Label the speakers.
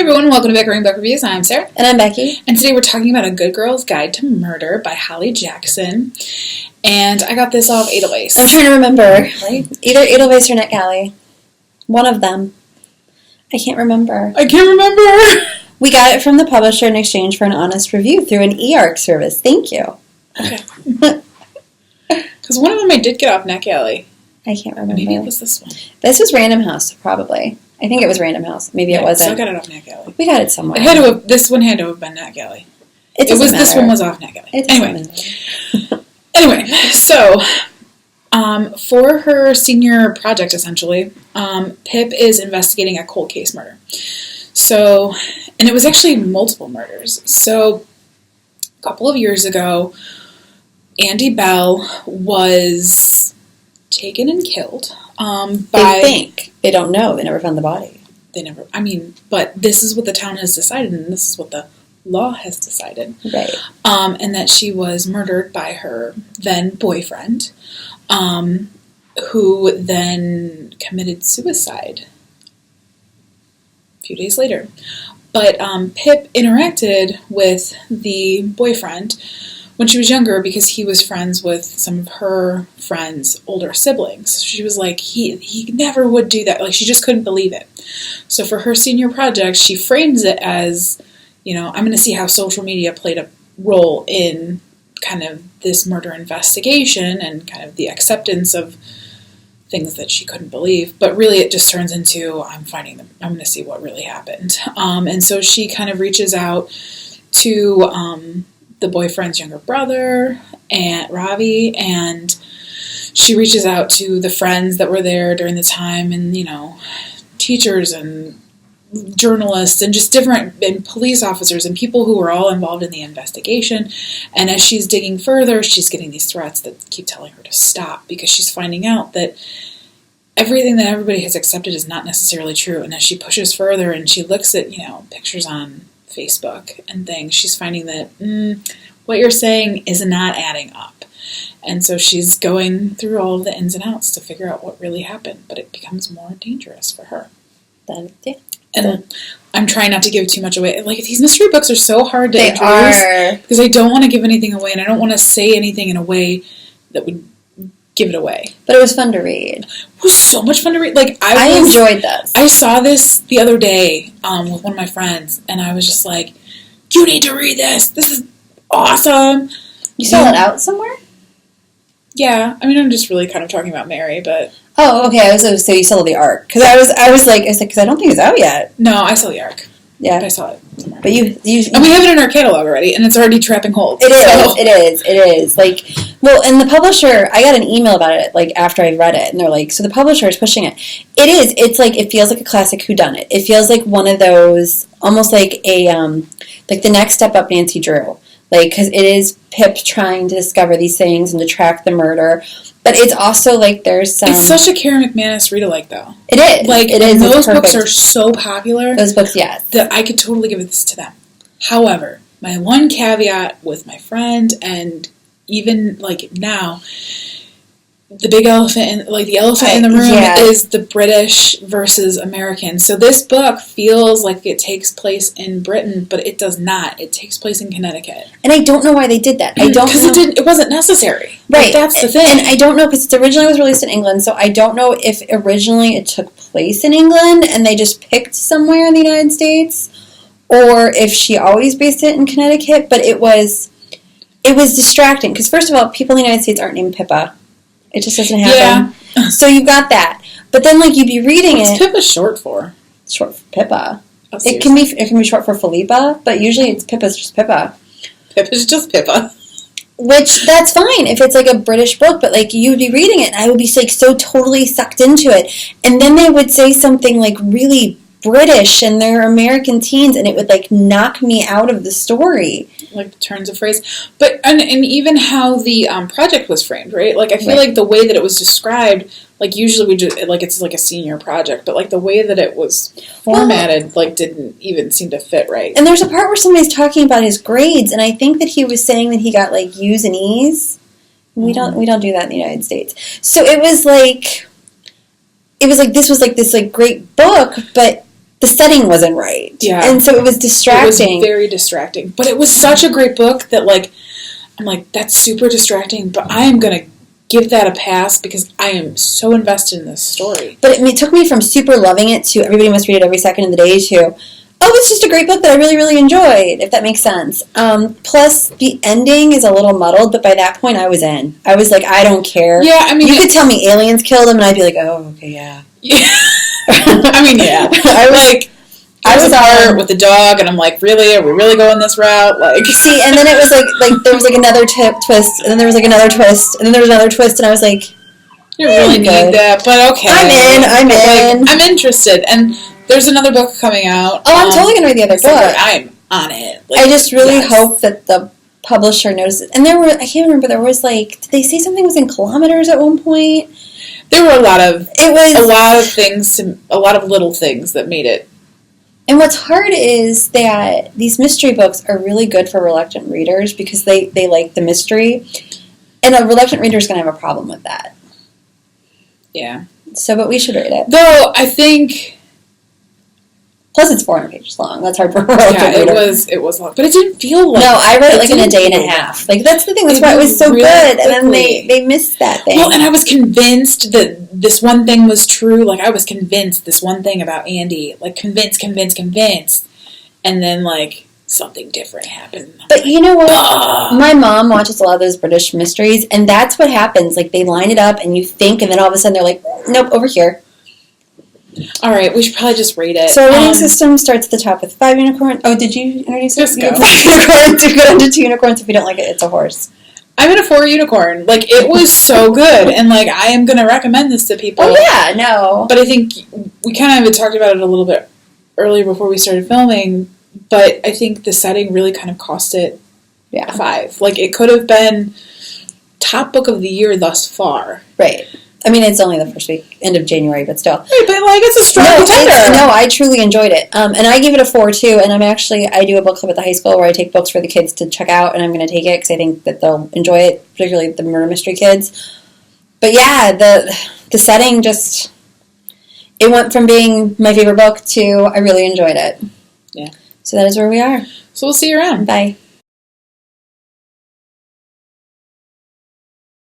Speaker 1: everyone, welcome to Bickering Book Reviews. I'm Sarah.
Speaker 2: And I'm Becky.
Speaker 1: And today we're talking about A Good Girl's Guide to Murder by Holly Jackson. And I got this off Edelweiss.
Speaker 2: I'm trying to remember. Either Edelweiss or NetGalley. One of them. I can't remember. We got it from the publisher in exchange for an honest review through an eARC service. Thank you.
Speaker 1: Okay. Because one of them I did get off NetGalley.
Speaker 2: I can't remember.
Speaker 1: Maybe it was this one.
Speaker 2: This was Random House, probably. I think it was Random House. Maybe it wasn't.
Speaker 1: So I got it off NetGalley.
Speaker 2: We got it somewhere.
Speaker 1: This one had to have been NetGalley.
Speaker 2: This
Speaker 1: one was off NetGalley. Anyway, so for her senior project, essentially, Pip is investigating a cold case murder. So, and it was actually multiple murders. So, a couple of years ago, Andy Bell was taken and killed
Speaker 2: They think. They don't know. They never found the body.
Speaker 1: But this is what the town has decided, and this is what the law has decided.
Speaker 2: Right.
Speaker 1: And that she was murdered by her then boyfriend, who then committed suicide a few days later. But Pip interacted with the boyfriend when she was younger because he was friends with some of her friends' older siblings. She was like, he never would do that. Like, she just couldn't believe it. So for her senior project, she frames it as, I'm going to see how social media played a role in kind of this murder investigation and kind of the acceptance of things that she couldn't believe. But really it just turns into, I'm going to see what really happened. And so she kind of reaches out to the boyfriend's younger brother, Aunt Ravi, and she reaches out to the friends that were there during the time and, teachers and journalists and just different and police officers and people who were all involved in the investigation. And as she's digging further, she's getting these threats that keep telling her to stop because she's finding out that everything that everybody has accepted is not necessarily true. And as she pushes further and she looks at, pictures on Facebook and things, she's finding that what you're saying is not adding up. And so she's going through all of the ins and outs to figure out what really happened, but it becomes more dangerous for her. And I'm trying not to give too much away. Like, these mystery books are so hard to introduce because I don't want to give anything away, and I don't want to say anything in a way that would give it away.
Speaker 2: But it was fun to read.
Speaker 1: It was so much fun to read. Like,
Speaker 2: I enjoyed this.
Speaker 1: I saw this the other day with one of my friends, and I was just like, you need to read this. This is awesome.
Speaker 2: You saw it out somewhere?
Speaker 1: Yeah. I'm just really kind of talking about Mary, but...
Speaker 2: Oh, okay. I was going to say you saw the ARC. Because I was like, because I don't think it's out yet.
Speaker 1: No, I saw the ARC.
Speaker 2: Yeah.
Speaker 1: I saw it somewhere.
Speaker 2: But you
Speaker 1: and we have it in our catalog already, and it's already trapping holds.
Speaker 2: It is. Like, well, and the publisher, I got an email about it, like, after I read it, and they're like, so the publisher is pushing it. It's like, it feels like a classic whodunit. It feels like one of those, almost like like the next step up Nancy Drew. Like, because it is Pip trying to discover these things and to track the murder. But it's also, like, there's some...
Speaker 1: It's such a Karen McManus read-alike, though.
Speaker 2: It is.
Speaker 1: Like,
Speaker 2: it is.
Speaker 1: Those books are so popular.
Speaker 2: Those books, yes.
Speaker 1: That I could totally give this to them. However, my one caveat with my friend, and even, like, now... The big elephant, in the room is the British versus American. So this book feels like it takes place in Britain, but it does not. It takes place in Connecticut.
Speaker 2: And I don't know why they did that. I don't know.
Speaker 1: Because it wasn't necessary.
Speaker 2: Right.
Speaker 1: Like, that's the thing.
Speaker 2: And I don't know, because it originally was released in England, so I don't know if originally it took place in England and they just picked somewhere in the United States, or if she always based it in Connecticut, but it was distracting. Because first of all, people in the United States aren't named Pippa. It just doesn't happen. Yeah. So you've got that. But then, like, you'd be reading
Speaker 1: What's Pippa short for?
Speaker 2: Short for Pippa.
Speaker 1: Oh,
Speaker 2: it can be short for Philippa, but usually Pippa's just Pippa.
Speaker 1: Pippa's just Pippa.
Speaker 2: Which, that's fine if it's, like, a British book, but, like, you'd be reading it, and I would be, like, so totally sucked into it. And then they would say something, like, really British, and they're American teens, and it would, like, knock me out of the story.
Speaker 1: Like, turns of phrase. But, and even how the project was framed, right? Like, I feel like the way that it was described, like, usually we just, like, it's like a senior project, but, like, the way that it was formatted, like, didn't even seem to fit right.
Speaker 2: And there's a part where somebody's talking about his grades, and I think that he was saying that he got, like, U's and E's. We don't do that in the United States. So it was like this was, like, this, like, great book, but the setting wasn't right.
Speaker 1: Yeah.
Speaker 2: And so it was distracting.
Speaker 1: It was very distracting. But it was such a great book that, like, I'm like, that's super distracting, but I am going to give that a pass because I am so invested in this story.
Speaker 2: But it took me from super loving it to everybody must read it every second of the day to, oh, it's just a great book that I really, really enjoyed, if that makes sense. Plus, the ending is a little muddled, but by that point, I was in. I was like, I don't care.
Speaker 1: Yeah, I mean...
Speaker 2: You could tell me aliens killed him, and I'd be like, oh, okay, yeah.
Speaker 1: I mean, yeah. I was a part with the dog, and I'm like, really? Are we really going this route? Like,
Speaker 2: see, and then it was like there was like another twist, and then there was like another twist, and then there was another twist, and I was like,
Speaker 1: you really need that, but okay.
Speaker 2: I'm in.
Speaker 1: Like, I'm interested, and there's another book coming out.
Speaker 2: Oh, I'm totally gonna read the other book.
Speaker 1: I'm on it. Like,
Speaker 2: I just really hope that the publisher notices. And there were, I can't remember, there was like, did they say something was in kilometers at one point?
Speaker 1: There were a lot of things, a lot of little things that made it.
Speaker 2: And what's hard is that these mystery books are really good for reluctant readers because they like the mystery. And a reluctant reader is going to have a problem with that.
Speaker 1: Yeah.
Speaker 2: So, but we should read it.
Speaker 1: Though, I think...
Speaker 2: Plus, it's 400 pages long. That's hard for a reluctant reader.
Speaker 1: It was long. But it didn't feel like...
Speaker 2: No, I read it like in a day and a half. Like, that's the thing. That's why it was so really good. Quickly. And then they missed that thing.
Speaker 1: Well, and I was convinced that this one thing was true. Like, I was convinced this one thing about Andy. Like, convinced. And then, like, something different happened.
Speaker 2: But like, you know what? My mom watches a lot of those British mysteries, and that's what happens. Like, they line it up, and you think, and then all of a sudden they're like, nope, over here.
Speaker 1: All right, we should probably just rate it.
Speaker 2: So our rating system starts at the top with 5 unicorns. Oh, did you introduce it?
Speaker 1: Just go.
Speaker 2: 5 unicorns. You go down to 2 unicorns. If you don't like it, it's a horse.
Speaker 1: I'm in a 4 unicorn. Like, it was so good, and, like, I am going to recommend this to people.
Speaker 2: Oh, yeah, no.
Speaker 1: But I think we kind of had talked about it a little bit earlier before we started filming, but I think the setting really kind of cost it a 5. Like, it could have been top book of the year thus far.
Speaker 2: Right. I mean, it's only the first week, end of January, but still.
Speaker 1: Right, but, like, it's a strong contender.
Speaker 2: No, I truly enjoyed it. And I give it a 4, too. And I do a book club at the high school where I take books for the kids to check out, and I'm going to take it because I think that they'll enjoy it, particularly the murder mystery kids. But, yeah, the setting just... It went from being my favorite book to I really enjoyed it.
Speaker 1: Yeah.
Speaker 2: So that is where we are.
Speaker 1: So we'll see you around.
Speaker 2: Bye.